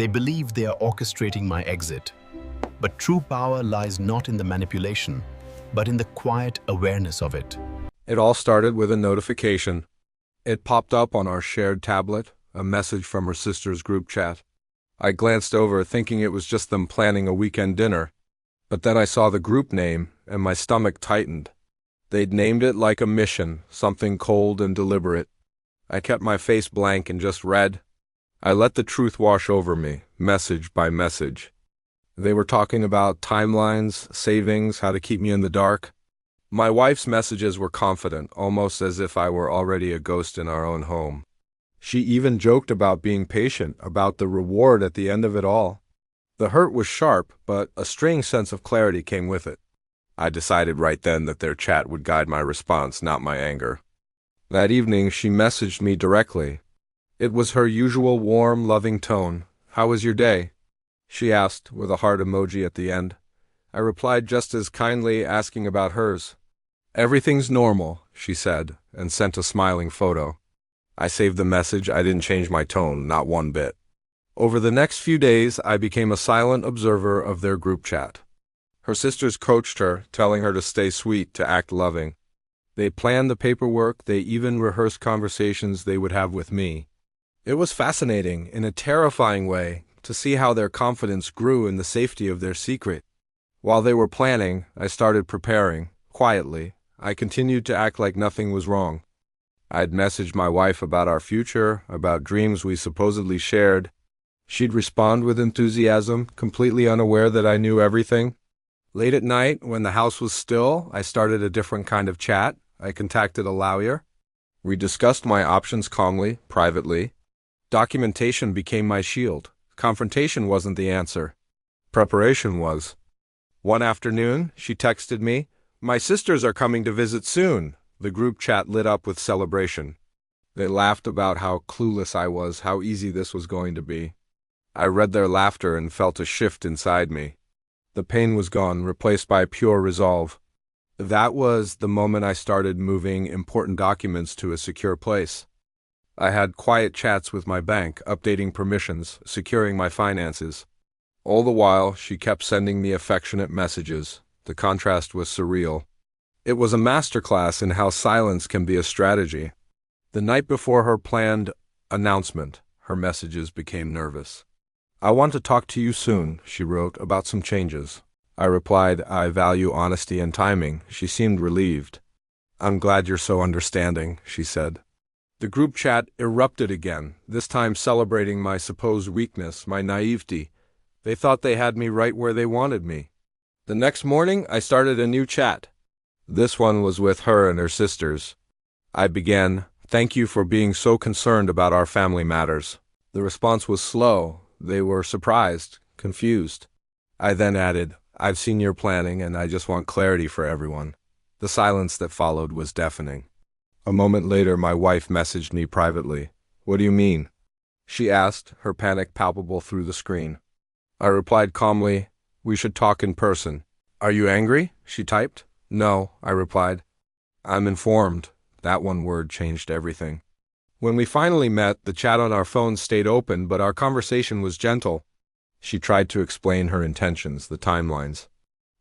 They believe they are orchestrating my exit. But true power lies not in the manipulation, but in the quiet awareness of it. It all started with a notification. It popped up on our shared tablet, a message from her sister's group chat. I glanced over, thinking it was just them planning a weekend dinner. But then I saw the group name, and my stomach tightened. They'd named it like a mission, something cold and deliberate. I kept my face blank and just read. I let the truth wash over me, message by message. They were talking about timelines, savings, how to keep me in the dark. My wife's messages were confident, almost as if I were already a ghost in our own home. She even joked about being patient, about the reward at the end of it all. The hurt was sharp, but a strange sense of clarity came with it. I decided right then that their chat would guide my response, not my anger. That evening, she messaged me directly. It was her usual warm, loving tone. "How was your day?" she asked, with a heart emoji at the end. I replied just as kindly, asking about hers. "Everything's normal," she said, and sent a smiling photo. I saved the message. I didn't change my tone, not one bit. Over the next few days, I became a silent observer of their group chat. Her sisters coached her, telling her to stay sweet, to act loving. They planned the paperwork. They even rehearsed conversations they would have with me. It was fascinating, in a terrifying way, to see how their confidence grew in the safety of their secret. While they were planning, I started preparing. Quietly, I continued to act like nothing was wrong. I'd messaged my wife about our future, about dreams we supposedly shared. She'd respond with enthusiasm, completely unaware that I knew everything. Late at night, when the house was still, I started a different kind of chat. I contacted a lawyer. We discussed my options calmly, privately. Documentation became my shield. Confrontation wasn't the answer. Preparation was. One afternoon, she texted me, "My sisters are coming to visit soon." The group chat lit up with celebration. They laughed about how clueless I was, how easy this was going to be. I read their laughter and felt a shift inside me. The pain was gone, replaced by pure resolve. That was the moment I started moving important documents to a secure place. I had quiet chats with my bank, updating permissions, securing my finances. All the while, she kept sending me affectionate messages. The contrast was surreal. It was a masterclass in how silence can be a strategy. The night before her planned announcement, her messages became nervous. "I want to talk to you soon," she wrote, "about some changes." I replied, "I value honesty and timing." She seemed relieved. "I'm glad you're so understanding," she said. The group chat erupted again, this time celebrating my supposed weakness, my naivety. They thought they had me right where they wanted me. The next morning, I started a new chat. This one was with her and her sisters. I began, "Thank you for being so concerned about our family matters." The response was slow. They were surprised, confused. I then added, "I've seen your planning, and I just want clarity for everyone." The silence that followed was deafening. A moment later, my wife messaged me privately. "What do you mean?" she asked, her panic palpable through the screen. I replied calmly, "We should talk in person." "Are you angry?" she typed. "No," I replied. "I'm informed." That one word changed everything. When we finally met, the chat on our phones stayed open, but our conversation was gentle. She tried to explain her intentions, the timelines.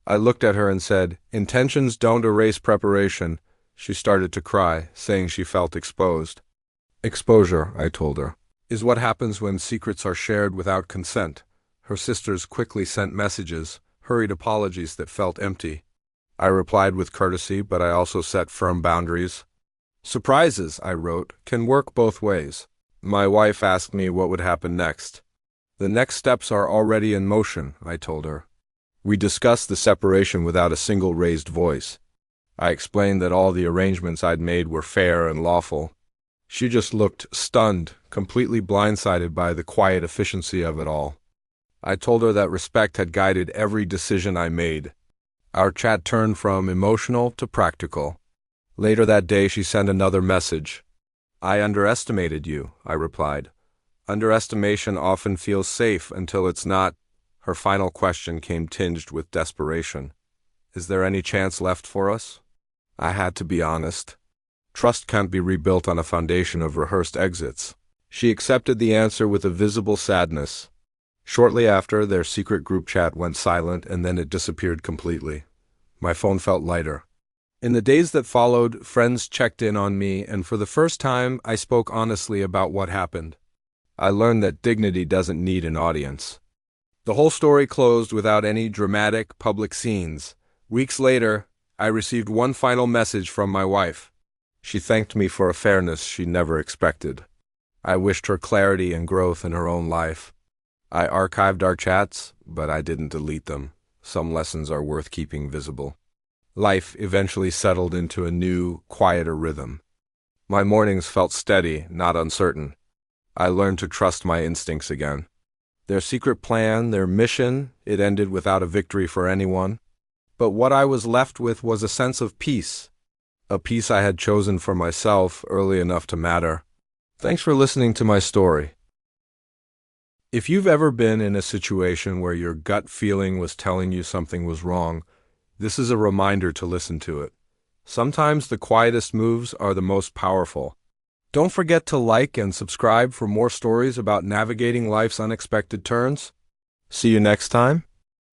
I looked at her and said, "Intentions don't erase preparation." She started to cry, saying she felt exposed. "Exposure," I told her, "is what happens when secrets are shared without consent." Her sisters quickly sent messages, hurried apologies that felt empty. I replied with courtesy, but I also set firm boundaries. "Surprises," I wrote, "can work both ways." My wife asked me what would happen next. "The next steps are already in motion," I told her. We discussed the separation without a single raised voice. I explained that all the arrangements I'd made were fair and lawful. She just looked stunned, completely blindsided by the quiet efficiency of it all. I told her that respect had guided every decision I made. Our chat turned from emotional to practical. Later that day, she sent another message. "I underestimated you," I replied. "Underestimation often feels safe until it's not." Her final question came tinged with desperation. "Is there any chance left for us?" I had to be honest. Trust can't be rebuilt on a foundation of rehearsed exits. She accepted the answer with a visible sadness. Shortly after, their secret group chat went silent and then it disappeared completely. My phone felt lighter. In the days that followed, friends checked in on me, and for the first time, I spoke honestly about what happened. I learned that dignity doesn't need an audience. The whole story closed without any dramatic, public scenes. Weeks later, I received one final message from my wife. She thanked me for a fairness she never expected. I wished her clarity and growth in her own life. I archived our chats, but I didn't delete them. Some lessons are worth keeping visible. Life eventually settled into a new, quieter rhythm. My mornings felt steady, not uncertain. I learned to trust my instincts again. Their secret plan, their mission, it ended without a victory for anyone. But what I was left with was a sense of peace. A peace I had chosen for myself early enough to matter. Thanks for listening to my story. If you've ever been in a situation where your gut feeling was telling you something was wrong, this is a reminder to listen to it. Sometimes the quietest moves are the most powerful. Don't forget to like and subscribe for more stories about navigating life's unexpected turns. See you next time.